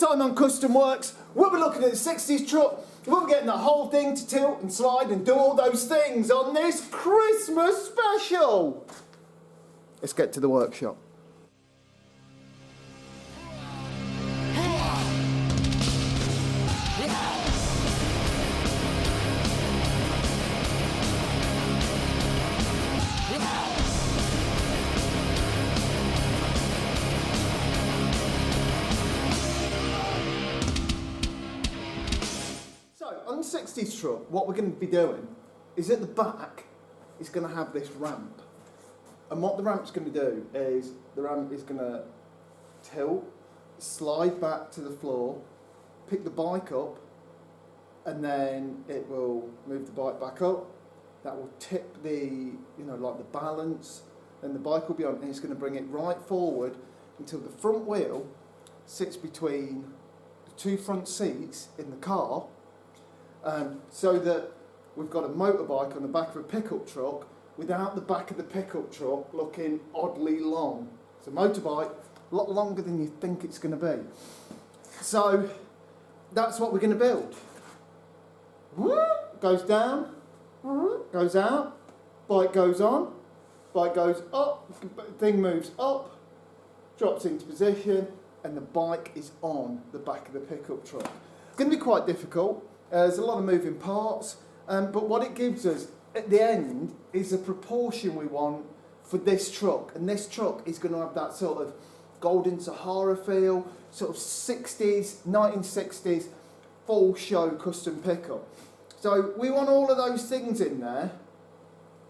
time on Custom Works, we'll be looking at the 60s truck. We'll be getting the whole thing to tilt and slide and do all those things on this Christmas special. Let's get to the workshop. On the 60s truck, what we're going to be doing is at the back, it's going to have this ramp. And what the ramp's going to do is, the ramp is going to tilt, slide back to the floor, pick the bike up, and then it will move the bike back up. That will tip the, like the balance, and the bike will be on, and it's going to bring it right forward until the front wheel sits between the two front seats in the car. So that we've got a motorbike on the back of a pickup truck without the back of the pickup truck looking oddly long. It's a motorbike, a lot longer than you think it's going to be. So that's what we're going to build. Goes down, goes out, bike goes on, bike goes up, thing moves up, drops into position, and the bike is on the back of the pickup truck. It's going to be quite difficult. There's a lot of moving parts, but what it gives us at the end is the proportion we want for this truck. And this truck is going to have that sort of Golden Sahara feel, sort of 60s, 1960s, full show custom pickup. So we want all of those things in there,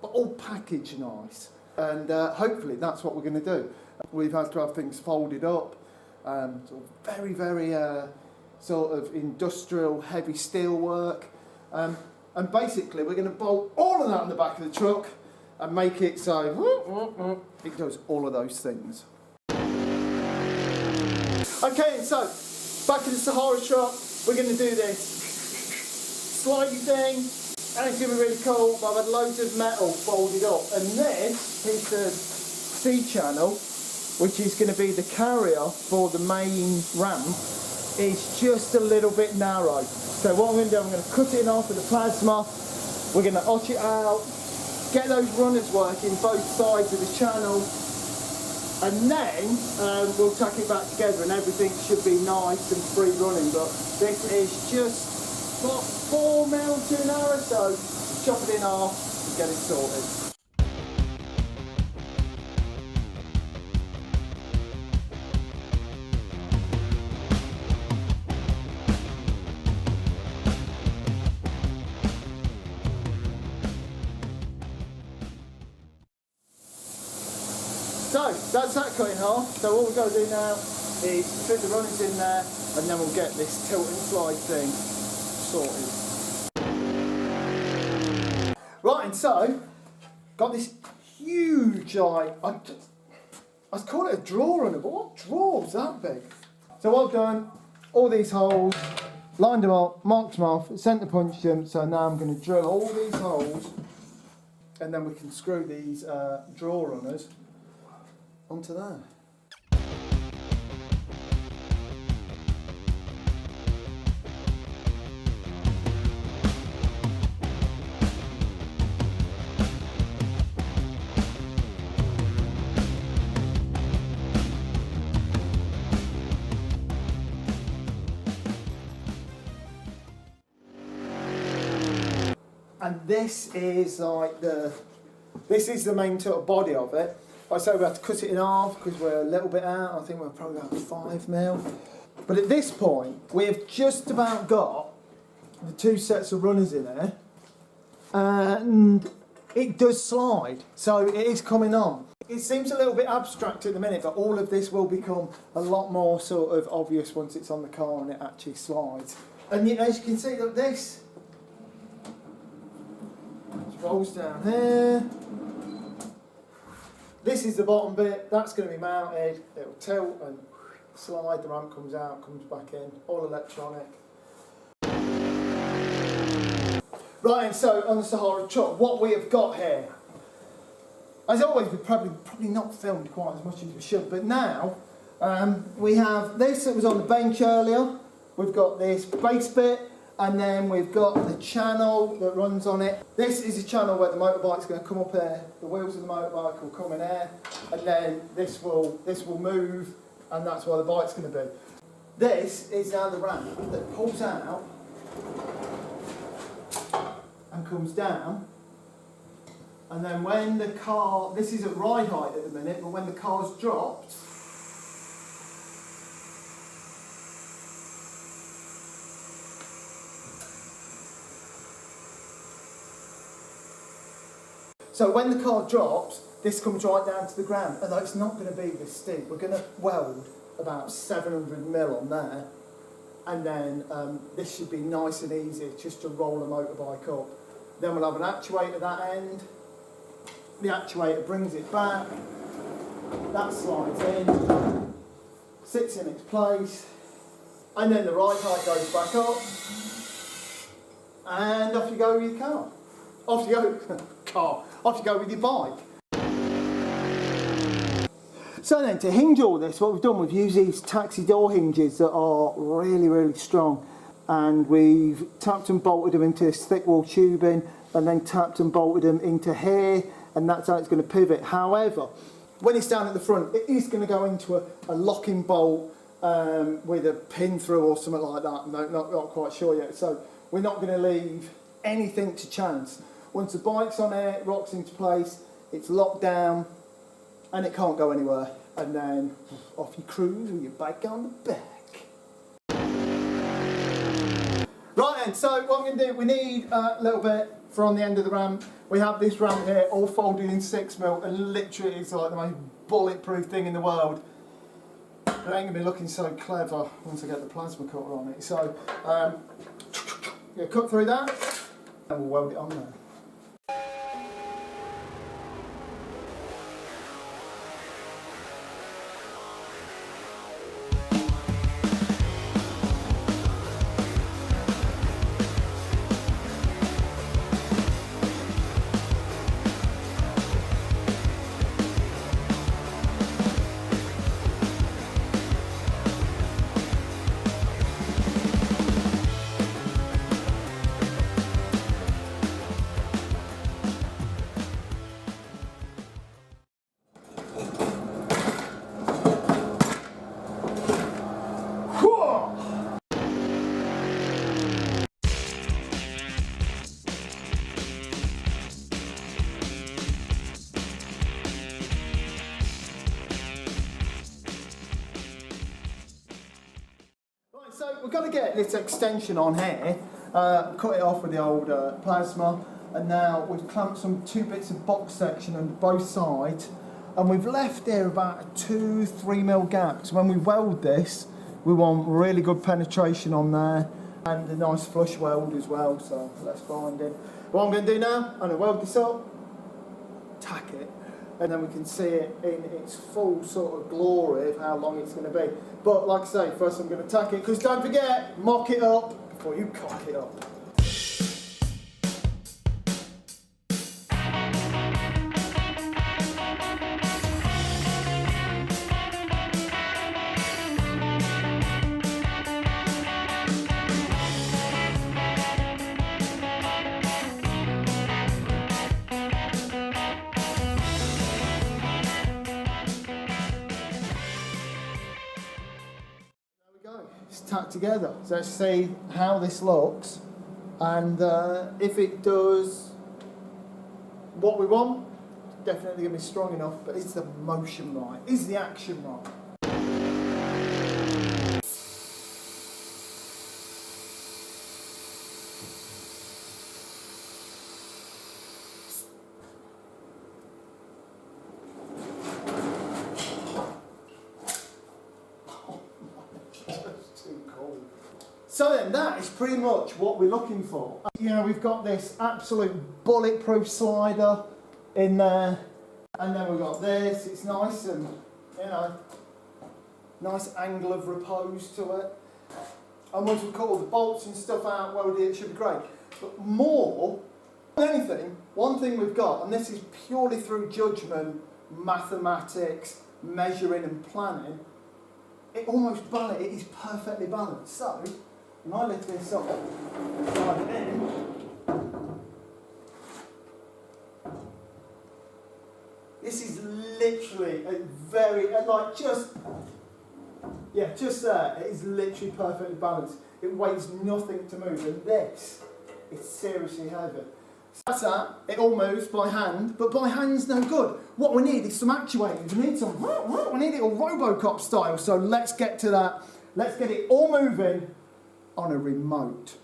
but all packaged nice. And hopefully that's what we're going to do. We've had to have things folded up, sort of very, very... sort of industrial heavy steel work, and basically we're going to bolt all of that on the back of the truck and make it so it does all of those things. Okay, so back in the Sahara truck, we're going to do this slidey thing, and it's going to be really cool. I've had loads of metal folded up, and this is the C-channel, which is going to be the carrier for the main ramp. It's just a little bit narrow. So what I'm going to do, I'm going to cut it in half with the plasma. We're going to arch it out, get those runners working both sides of the channel, and then we'll tack it back together and everything should be nice and free running. But this is just about 4 mil too narrow, so chop it in half and get it sorted. So that's that cut in half. So all we've got to do now is fit the runners in there, and then we'll get this tilt and slide thing sorted. Right, and so got this huge, I call it a drawer runner, but what drawer's that big? So what I've done, all these holes, lined them up, marked them off, centre punched them. So now I'm going to drill all these holes, and then we can screw these drawer runners onto there. And this is like the main sort of body of it. Like I say, we have to cut it in half because we're a little bit out. I think we're probably about 5 mil. But at this point, we've just about got the 2 sets of runners in there, and it does slide, so it is coming on. It seems a little bit abstract at the minute, but all of this will become a lot more sort of obvious once it's on the car and it actually slides. And as you can see, look, this rolls down here. This is the bottom bit, that's going to be mounted, it'll tilt and slide, the ramp comes out, comes back in, all electronic. Right, and so on the Sahara truck, what we have got here, as always, we've probably not filmed quite as much as we should, but now We have this that was on the bench earlier. We've got this base bit, and then we've got the channel that runs on it. This is a channel where the motorbike's going to come up here. The wheels of the motorbike will come in here, and then this will move, and that's where the bike's going to be. This is now the ramp that pulls out and comes down. And then when the car, this is at ride height at the minute, but when the car's dropped, so when the car drops, this comes right down to the ground, and it's not going to be this steep. We're going to weld about 700mm on there, and then this should be nice and easy just to roll a motorbike up. Then we'll have an actuator at that end. The actuator brings it back, that slides in, sits in its place, and then the ride height goes back up, and off you go with your car. Off you go, off you go with your bike. So then, to hinge all this, what we've done, we've used these taxi door hinges that are really, really strong, and we've tapped and bolted them into this thick wall tubing, and then tapped and bolted them into here, and that's how it's going to pivot. However, when it's down at the front, it is going to go into a locking bolt with a pin through or something like that. No, not quite sure yet. So we're not going to leave anything to chance. Once the bike's on air, it rocks into place, it's locked down, and it can't go anywhere. And then off you cruise with your bike on the back. Right then, so what I'm going to do, we need a little bit from the end of the ramp. We have this ramp here all folded in 6mm, and literally it's like the most bulletproof thing in the world. It ain't going to be looking so clever once I get the plasma cutter on it. So, yeah, cut through that, and we'll weld it on there. So we're going to get this extension on here, cut it off with the old plasma, and now we've clamped some 2 bits of box section on both sides, and we've left there about a 2-3mm gap, because when we weld this, we want really good penetration on there, and a nice flush weld as well, so let's find it. What I'm going to do now, I'm going to weld this up, tack it, and then we can see it in its full sort of glory of how long it's going to be. But like I say, first I'm going to tack it, because don't forget, mock it up before you cock it up. It's tacked together. So let's see how this looks, and if it does what we want, it's definitely going to be strong enough. But is the motion right? Is the action right? So then that is pretty much what we're looking for. You know, we've got this absolute bulletproof slider in there, and then we've got this. It's nice and, you know, nice angle of repose to it. And once we've cut all the bolts and stuff out, welded it should be great. But more than anything, one thing we've got, and this is purely through judgment, mathematics, measuring and planning, it almost balanced, it is perfectly balanced. So, when I lift this up, slide it in, this is literally a very, like just there, it is literally perfectly balanced. It weighs nothing to move, and this is seriously heavy. So that's that, it all moves by hand, but by hand's no good. What we need is some actuators, we need it all Robocop style, so let's get to that. Let's get it all moving on a remote.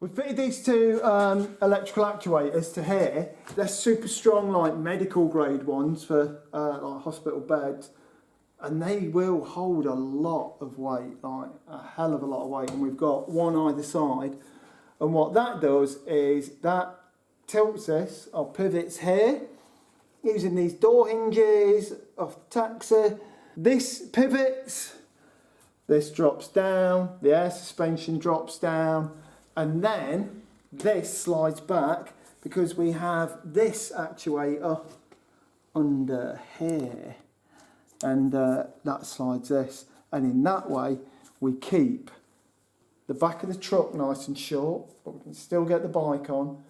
We've fitted these two electrical actuators to here. They're super strong, like medical grade ones for like hospital beds, and they will hold a lot of weight, like a hell of a lot of weight. And we've got one either side, and what that does is that tilts this or pivots here using these door hinges off the taxi. This pivots, this drops down, the air suspension drops down. And then this slides back because we have this actuator under here, and that slides this, and in that way we keep the back of the truck nice and short, but we can still get the bike on.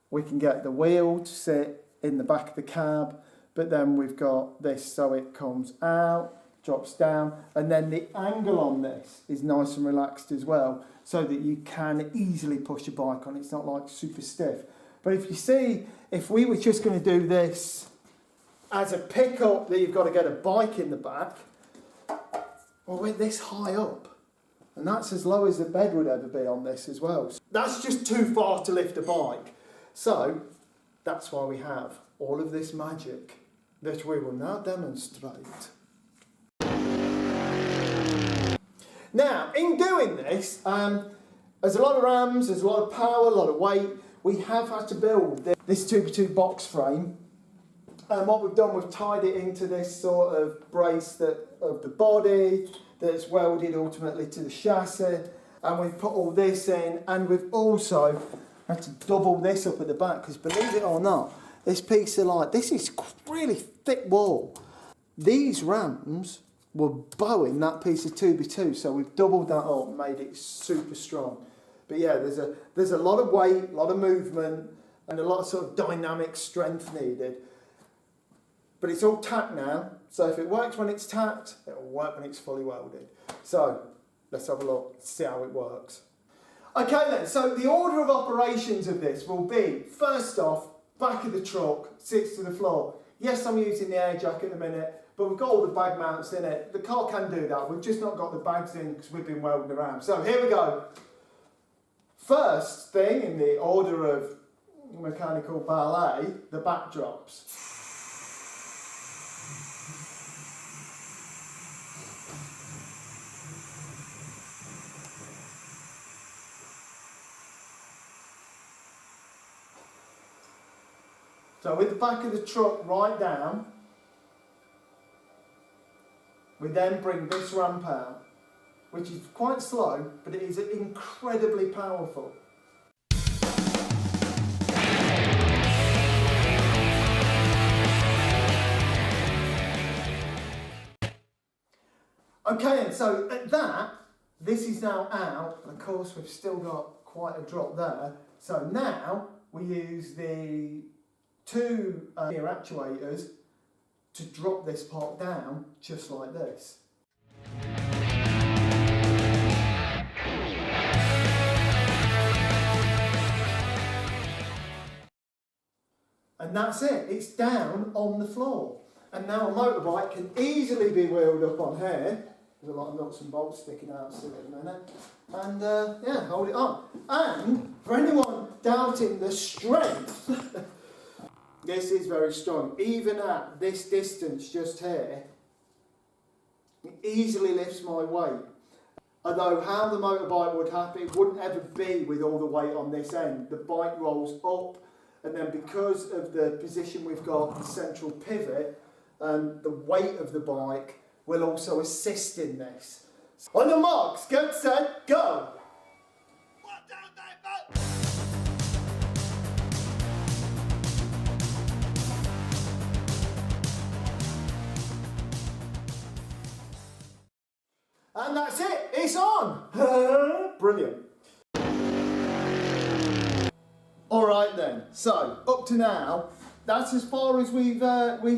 We can get the wheel to sit in the back of the cab, but then we've got this so it comes out, drops down, and then the angle on this is nice and relaxed as well, so that you can easily push your bike on. It's not like super stiff. But if you see, if we were just going to do this as a pickup that you've got to get a bike in the back, well, we're this high up. And that's as low as the bed would ever be on this as well. That's just too far to lift a bike. So that's why we have all of this magic that we will now demonstrate. Now, in doing this, there's a lot of rams, there's a lot of power, a lot of weight. We have had to build this 2x2 box frame. And what we've done, we've tied it into this sort of brace of the body that's welded ultimately to the chassis. And we've put all this in, and we've also had to double this up at the back, because believe it or not, this piece of this is really thick wall. These rams were bowing that piece of 2x2, so we've doubled that up and made it super strong. But yeah, there's a lot of weight, a lot of movement, and a lot of sort of dynamic strength needed. But it's all tacked now, so if it works when it's tacked, it'll work when it's fully welded. So let's have a look, see how it works. Okay then, so the order of operations of this will be, first off, back of the truck sits to the floor. Yes, I'm using the air jack at the minute, but we've got all the bag mounts in it. The car can do that. We've just not got the bags in because we've been welding around. So here we go. First thing in the order of mechanical ballet, the back drops. So with the back of the truck right down, we then bring this ramp out, which is quite slow, but it is incredibly powerful. Okay, and so at that, this is now out, and of course we've still got quite a drop there. So now we use the two gear actuators to drop this part down just like this. And that's it, it's down on the floor. And now a motorbike can easily be wheeled up on here. There's a lot of nuts and bolts sticking out still at the minute. And yeah, hold it on. And for anyone doubting the strength, this is very strong. Even at this distance just here, It easily lifts my weight. Although how the motorbike would happen, it wouldn't ever be with all the weight on this end. The bike rolls up, and then because of the position we've got, the central pivot, the weight of the bike will also assist in this. On your marks, get set, go! And that's it, it's on! Brilliant. Alright then, so up to now, that's as far as we've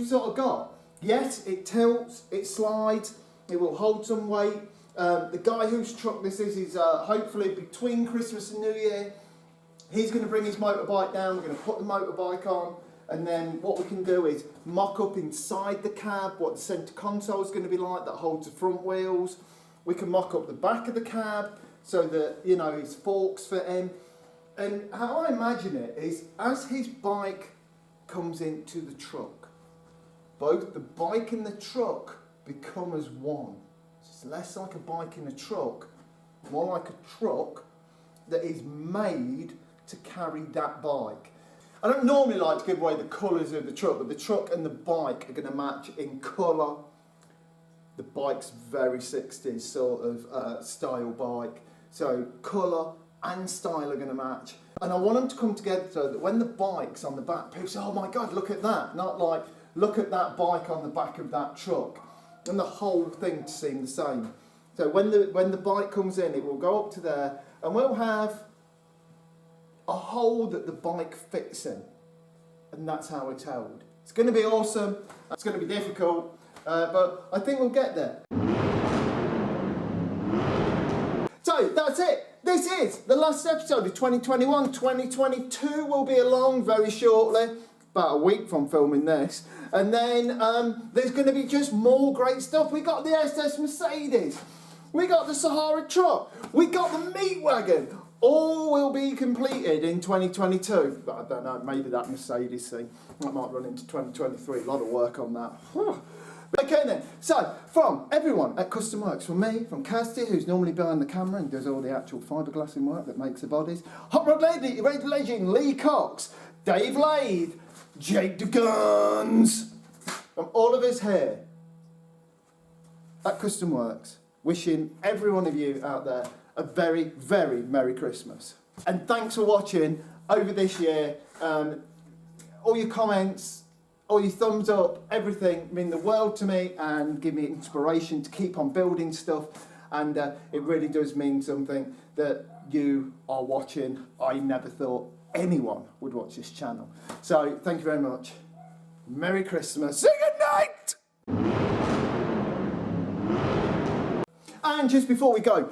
sort of got. Yes, it tilts, it slides, it will hold some weight. The guy whose truck this is hopefully between Christmas and New Year. He's going to bring his motorbike down, we're going to put the motorbike on, and then what we can do is mock up inside the cab what the centre console is going to be like that holds the front wheels. We can mock up the back of the cab so that, you know, his forks fit in. And how I imagine it is, as his bike comes into the truck, both the bike and the truck become as one. It's less like a bike in a truck, more like a truck that is made to carry that bike. I don't normally like to give away the colours of the truck, but the truck and the bike are going to match in colour. The bike's very 60s sort of style bike, so colour and style are going to match. And I want them to come together so that when the bike's on the back, people say, oh my God, look at that. Not like, look at that bike on the back of that truck. And the whole thing to seem the same. So when the bike comes in, it will go up to there, and we'll have a hole that the bike fits in. And that's how it's held. It's going to be awesome. It's going to be difficult. But I think we'll get there. So that's it. This is the last episode of 2021. 2022 will be along very shortly, about a week from filming this. And then there's going to be just more great stuff. We got the SS Mercedes. We got the Sahara truck. We got the meat wagon. All will be completed in 2022. But I don't know, maybe that Mercedes thing, that might run into 2023. A lot of work on that. Okay then, so from everyone at Custom Works, from me, from Kirsty, who's normally behind the camera and does all the actual fiberglassing work that makes the bodies, Hot Rod Lady, legend Lee Cox, Dave Lathe, Jake the Guns, from all of us here at Custom Works, wishing every one of you out there a very, very Merry Christmas. And thanks for watching over this year. All your comments, all your thumbs up, everything mean the world to me and give me inspiration to keep on building stuff. And it really does mean something that you are watching. I never thought anyone would watch this channel. So thank you very much. Merry Christmas. See you night. And just before we go,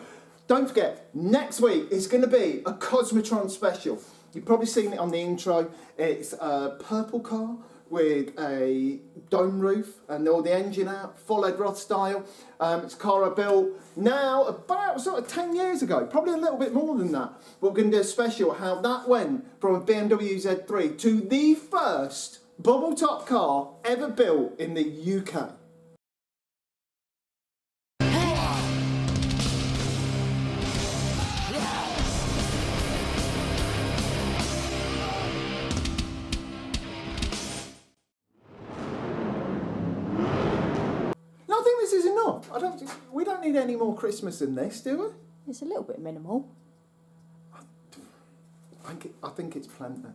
don't forget, next week is going to be a Cosmotron special. You've probably seen it on the intro. It's a purple car with a dome roof and all the engine out, full Ed Roth style. It's a car I built now about sort of 10 years ago, probably a little bit more than that. But we're going to do a special how that went from a BMW Z3 to the first bubble top car ever built in the UK. I think this is enough. We don't need any more Christmas than this, do we? It's a little bit minimal. I think it's plenty.